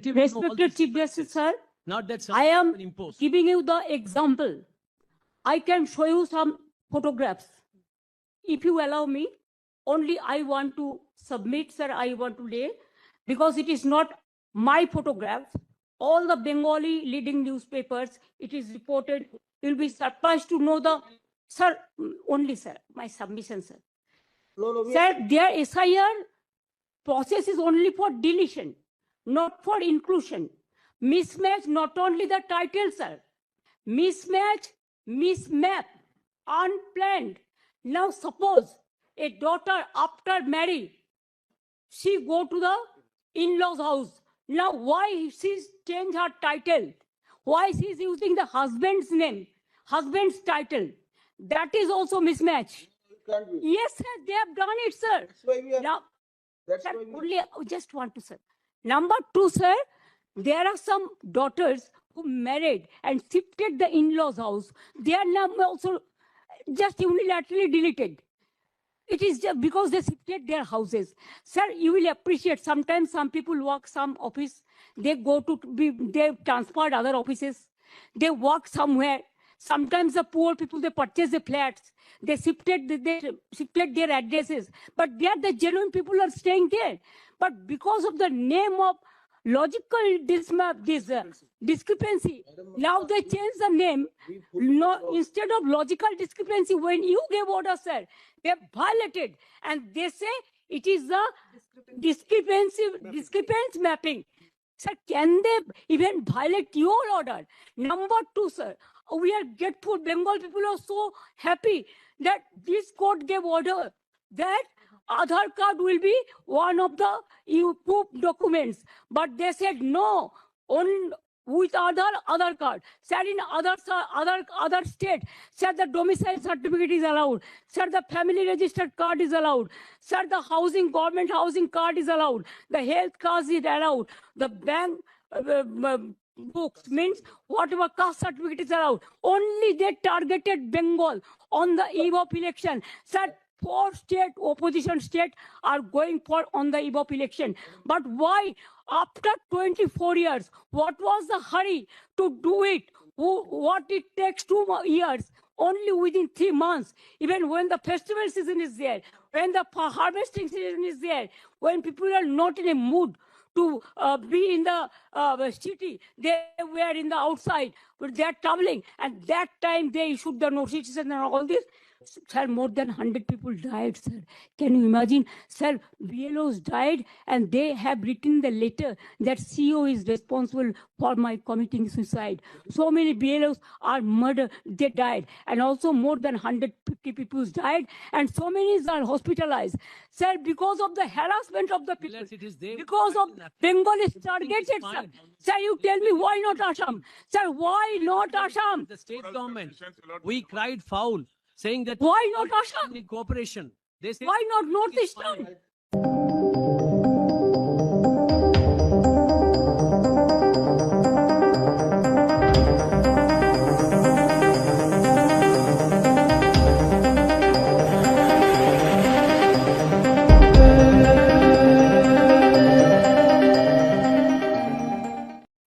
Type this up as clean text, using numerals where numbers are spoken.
Respected Chief Justice, sir, Not that I am imposed. giving you the example. I can show you some photographs. If you allow me, only I want to submit, sir, I want to lay, because it is not my photograph. All the Bengali leading newspapers, it is reported. You'll be surprised to know the, sir, only, sir, my submission, sir. No, Sir, their SIR process is only for deletion, not for inclusion. Mismatch, not only the title, sir. Mismatch, mismap, unplanned. Now suppose a daughter after marriage, she go to the in-laws house. Now why she's changed her title? Why she's using the husband's name, husband's title? That is also mismatch. can't be. Yes, sir, they have done it, sir. That's why we are. Now, That's sir, why we. only I just want to, sir. Number two, sir, there are some daughters who married and shifted the in-laws house. Their number also just unilaterally deleted. It is just because they shifted their houses. Sir, you will appreciate sometimes some people work some office, they go to they transferred other offices, they work somewhere. Sometimes the poor people, they purchase the flats, they shifted their addresses, but there the genuine people are staying there. But because of the name of logical discrepancy, now they change the name. No, instead of logical discrepancy, when you gave order, sir, they violated, and they say it is the discrepancy mapping. Sir, can they even violate your order? Number two, sir, we are grateful. Bengal people are so happy that this court gave order that Aadhaar card will be one of the proof documents. But they said no, on with Aadhaar card. Sir, in other state, sir, the domicile certificate is allowed. Sir, the family registered card is allowed. Sir, the government housing card is allowed. The health card is allowed. The bank books means whatever caste certificate is allowed. Only they targeted Bengal on the eve of election. Sir, 4 state opposition state are going for on the eve of election. But why after 24 years, what was the hurry to do it? What it takes 2 years, only within 3 months, even when the festival season is there, when the harvesting season is there, when people are not in a mood to be in the city, they were in the outside, but they are traveling, and that time they issued the notices and all this. Sir, more than 100 people died, sir. Can you imagine? Sir, BLOs died, and they have written the letter that CEO is responsible for my committing suicide. So many BLOs are murdered, they died. And also more than 150 people died, and so many are hospitalized. Sir, because of the harassment of the people, because of Bengal is targeted, sir. Sir, you tell me why not Assam? Sir, why not Assam? The state government, we cried foul, saying that why not Assam? cooperation. They say Why not Northeastern?